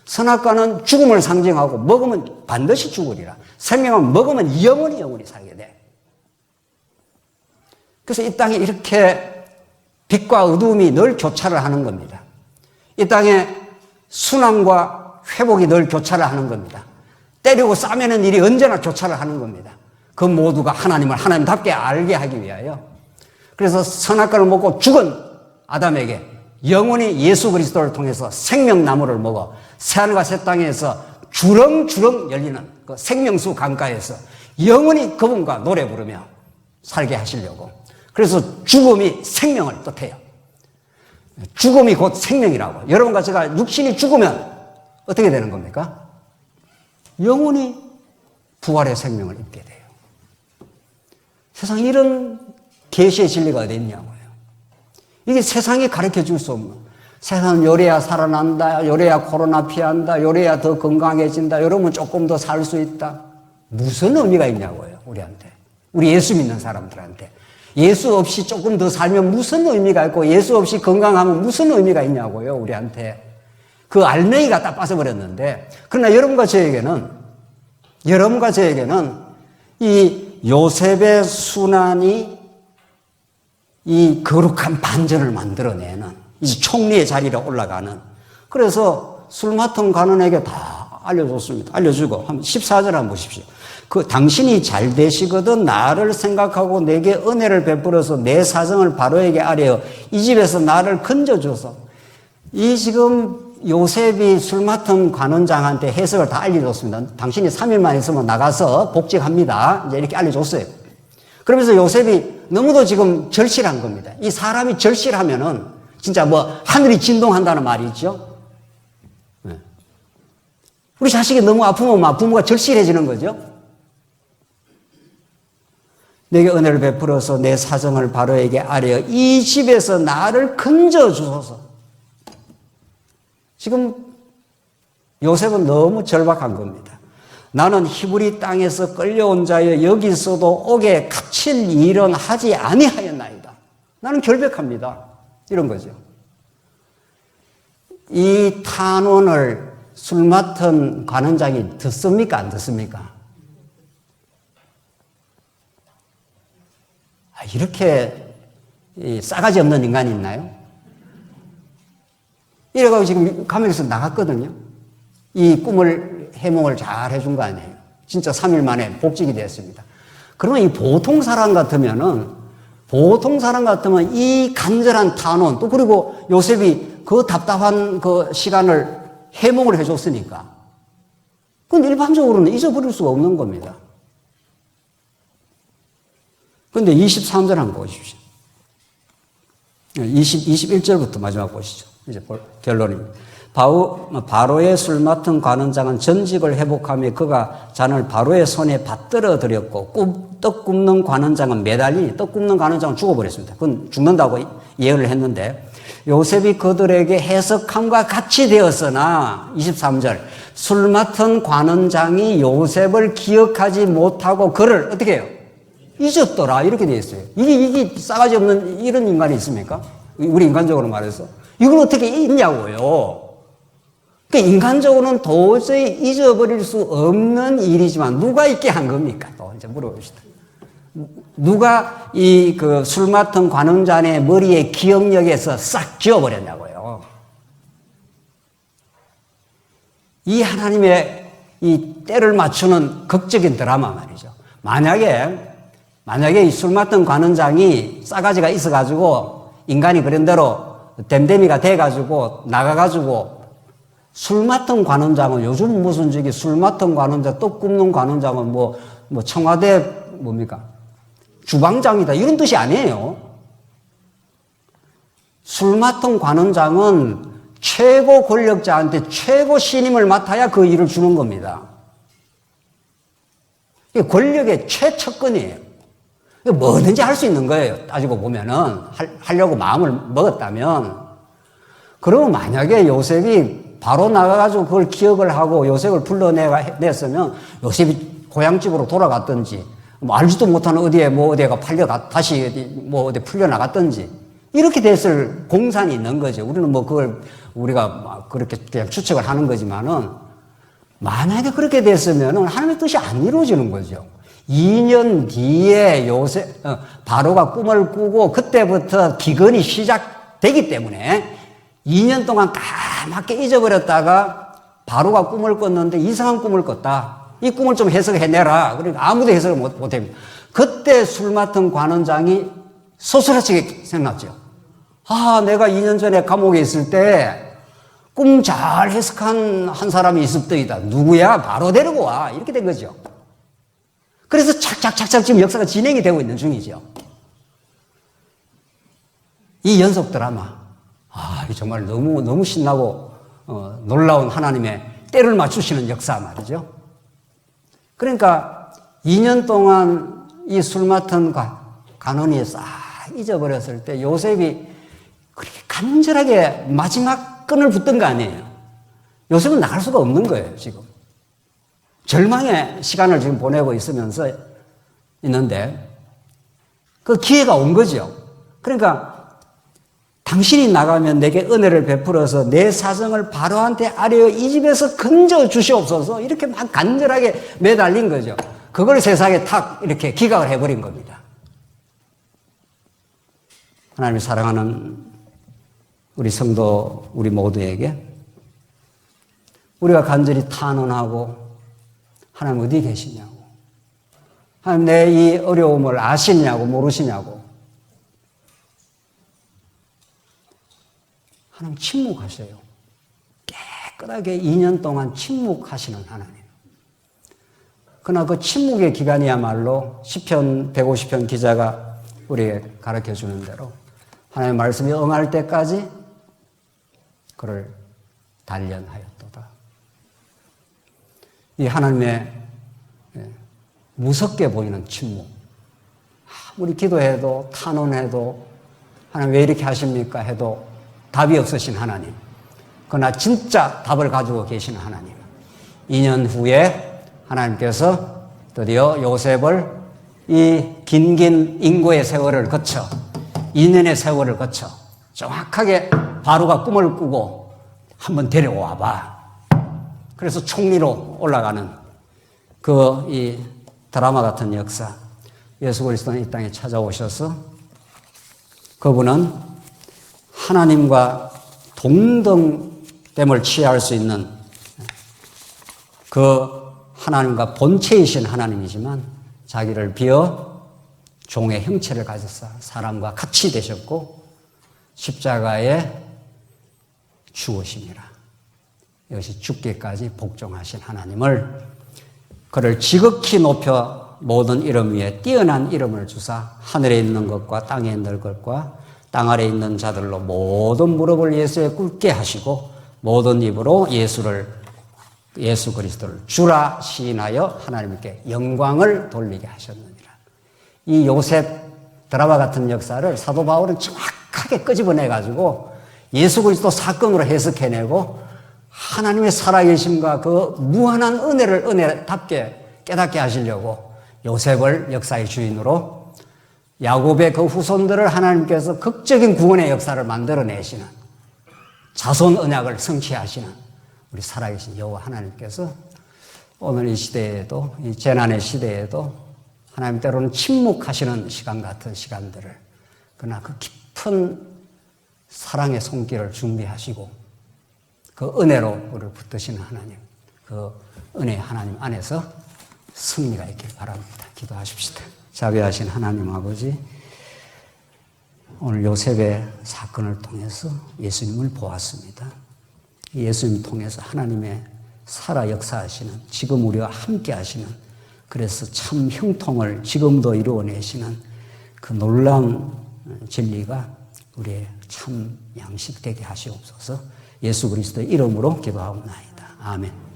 선악과는 죽음을 상징하고 먹으면 반드시 죽으리라. 생명은 먹으면 영원히 살게 돼. 그래서 이 땅에 이렇게 빛과 어두움이 늘 교차를 하는 겁니다. 이 땅에 순환과 회복이 늘 교차를 하는 겁니다. 때리고 싸매는 일이 언제나 교차를 하는 겁니다. 그 모두가 하나님을 하나님답게 알게 하기 위하여. 그래서 선악과를 먹고 죽은 아담에게 영원히 예수 그리스도를 통해서 생명나무를 먹어 새하늘과 새 땅에서 주렁주렁 열리는 그 생명수 강가에서 영원히 그분과 노래 부르며 살게 하시려고. 그래서 죽음이 생명을 뜻해요. 죽음이 곧 생명이라고. 여러분과 제가 육신이 죽으면 어떻게 되는 겁니까? 영원히 부활의 생명을 입게 돼요. 세상에 이런 계시의 진리가 어디 있냐고요. 이게 세상이 가르쳐 줄 수 없는. 세상은 요래야 살아난다. 요래야 코로나 피한다. 요래야 더 건강해진다. 요러면 조금 더 살 수 있다. 무슨 의미가 있냐고요, 우리한테. 우리 예수 믿는 사람들한테. 예수 없이 조금 더 살면 무슨 의미가 있고 예수 없이 건강하면 무슨 의미가 있냐고요, 우리한테. 그 알맹이가 딱 빠져버렸는데, 그러나 여러분과 저에게는 이 요셉의 순환이 이 거룩한 반전을 만들어내는, 이 총리의 자리로 올라가는. 그래서 술 맡은 관원에게 다 알려줬습니다. 알려주고, 한번 14절 한번 보십시오. 당신이 잘 되시거든 나를 생각하고 내게 은혜를 베풀어서 내 사정을 바로에게 아뢰어 이 집에서 나를 건져줘서. 이 지금 요셉이 술 맡은 관원장한테 해석을 다 알려줬습니다. 당신이 3일만 있으면 나가서 복직합니다. 이제 이렇게 알려줬어요. 그러면서 요셉이 너무도 지금 절실한 겁니다. 이 사람이 절실하면은 진짜 하늘이 진동한다는 말이 있죠. 네. 우리 자식이 너무 아프면 부모가 절실해지는 거죠. 내게 은혜를 베풀어서 내 사정을 바로에게 아뢰어 이 집에서 나를 건져 주소서. 지금 요셉은 너무 절박한 겁니다. 나는 히브리 땅에서 끌려온 자여 여기서도 옥에 갇힐 일은 하지 아니하였나이다. 나는 결백합니다. 이런 거죠. 이 탄원을 술 맡은 관원장이 듣습니까? 안 듣습니까? 이렇게 싸가지 없는 인간이 있나요? 이래가지고 지금 감옥에서 나갔거든요. 이 꿈을 해몽을 잘 해준 거 아니에요. 진짜 3일 만에 복직이 됐습니다. 그러면 이 보통 사람 같으면 이 간절한 탄원, 또 그리고 요셉이 그 답답한 그 시간을 해몽을 해줬으니까 그건 일반적으로는 잊어버릴 수가 없는 겁니다. 그런데 23절 한번 보십시오. 21절부터 마지막 보시죠. 이제 결론입니다. 바로의 술 맡은 관원장은 전직을 회복하며 그가 잔을 바로의 손에 받들어 드렸고 떡 굽는 관원장은 매달리니 떡 굽는 관원장은 죽어버렸습니다. 그건 죽는다고 예언을 했는데 요셉이 그들에게 해석함과 같이 되었으나 23절 술 맡은 관원장이 요셉을 기억하지 못하고 그를 어떻게 해요? 잊었더라. 이렇게 되어 있어요. 이게 싸가지 없는 이런 인간이 있습니까? 우리 인간적으로 말해서. 이걸 어떻게 잊냐고요. 그러니까 인간적으로는 도저히 잊어버릴 수 없는 일이지만 누가 있게 한 겁니까? 또 이제 물어봅시다. 누가 이 그 술 맡은 관원장의 머리에 기억력에서 싹 지워버렸냐고요. 이 하나님의 이 때를 맞추는 극적인 드라마 말이죠. 만약에 이 술 맡은 관원장이 싸가지가 있어가지고 인간이 그런 대로 댐댐이가 돼가지고 나가가지고 술 맡은 관원장은 요즘 무슨 저기 술 맡은 관원장, 떡 굽는 관원장은 뭐 청와대 뭡니까? 주방장이다. 이런 뜻이 아니에요. 술 맡은 관원장은 최고 권력자한테 최고 신임을 맡아야 그 일을 주는 겁니다. 이게 권력의 최척근이에요. 뭐든지 할 수 있는 거예요. 따지고 보면은 하려고 마음을 먹었다면. 그러면 만약에 요셉이 바로 나가가지고 그걸 기억을 하고 요셉을 불러냈으면 요셉이 고향집으로 돌아갔든지 뭐 알지도 못하는 어디가 다시 어디 풀려나갔든지 이렇게 됐을 공산이 있는 거죠. 우리는 뭐 그걸 우리가 막 그렇게 그냥 추측을 하는 거지만은 만약에 그렇게 됐으면은 하나님의 뜻이 안 이루어지는 거죠. 2년 뒤에 바로가 꿈을 꾸고 그때부터 기근이 시작되기 때문에 2년 동안 까맣게 잊어버렸다가 바로가 꿈을 꿨는데 이상한 꿈을 꿨다. 이 꿈을 좀 해석해내라. 그러니까 아무도 해석을 못합니다. 그때 술 맡은 관원장이 소스라치게 생각났죠. 내가 2년 전에 감옥에 있을 때 꿈 잘 해석한 한 사람이 있었더이다. 누구야? 바로 데리고 와. 이렇게 된 거죠. 그래서 착착착착 지금 역사가 진행이 되고 있는 중이죠. 이 연속 드라마. 정말 너무 신나고, 놀라운 하나님의 때를 맞추시는 역사 말이죠. 그러니까 2년 동안 이 술 맡은 간원이 싹 잊어버렸을 때 요셉이 그렇게 간절하게 마지막 끈을 붙든 거 아니에요. 요셉은 나갈 수가 없는 거예요, 지금. 절망의 시간을 지금 보내고 있는데 그 기회가 온 거죠. 그러니까 당신이 나가면 내게 은혜를 베풀어서 내 사정을 바로한테 아뢰어 이 집에서 건져 주시옵소서 이렇게 막 간절하게 매달린 거죠. 그걸 세상에 탁 이렇게 기각을 해버린 겁니다. 하나님이 사랑하는 우리 성도 우리 모두에게 우리가 간절히 탄원하고 하나님 어디 계시냐고, 하나님 내 이 어려움을 아시냐고 모르시냐고, 하나님 침묵하세요. 깨끗하게 2년 동안 침묵하시는 하나님. 그러나 그 침묵의 기간이야말로 시편 150편 기자가 우리에게 가르쳐 주는 대로 하나님의 말씀이 응할 때까지 그를 단련하였도다. 이 하나님의 무섭게 보이는 침묵. 아무리 기도해도 탄원해도 하나님 왜 이렇게 하십니까 해도 답이 없으신 하나님. 그러나 진짜 답을 가지고 계시는 하나님. 2년 후에 하나님께서 드디어 요셉을 이 긴긴 인고의 세월을 거쳐 2년의 세월을 거쳐 정확하게 바로가 꿈을 꾸고 한번 데려와 봐. 그래서 총리로 올라가는 이 드라마 같은 역사. 예수 그리스도는 이 땅에 찾아오셔서 그분은 하나님과 동등됨을 취할 수 있는 그 하나님과 본체이신 하나님이지만 자기를 비어 종의 형체를 가져서 사람과 같이 되셨고 십자가에 죽으심이라. 이것이 죽기까지 복종하신 하나님을 그를 지극히 높여 모든 이름 위에 뛰어난 이름을 주사 하늘에 있는 것과 땅에 있는 것과 땅 아래에 있는 자들로 모든 무릎을 예수에 꿇게 하시고 모든 입으로 예수 그리스도를 주라 시인하여 하나님께 영광을 돌리게 하셨느니라. 이 요셉 드라마 같은 역사를 사도 바울은 정확하게 끄집어내가지고 예수 그리스도 사건으로 해석해내고 하나님의 살아계심과 그 무한한 은혜를 은혜답게 깨닫게 하시려고 요셉을 역사의 주인으로 야곱의 그 후손들을 하나님께서 극적인 구원의 역사를 만들어내시는 자손 언약을 성취하시는 우리 살아계신 여호와 하나님께서 오늘 이 시대에도, 이 재난의 시대에도 하나님 때로는 침묵하시는 시간 같은 시간들을, 그러나 그 깊은 사랑의 손길을 준비하시고 그 은혜로 우리를 붙드시는 하나님, 그 은혜 하나님 안에서 승리가 있길 바랍니다. 기도하십시다. 자비하신 하나님 아버지, 오늘 요셉의 사건을 통해서 예수님을 보았습니다. 예수님 통해서 하나님의 살아 역사하시는, 지금 우리와 함께 하시는, 그래서 참 형통을 지금도 이루어내시는 그 놀라운 진리가 우리의 참 양식되게 하시옵소서. 예수 그리스도의 이름으로 기도하옵나이다. 아멘.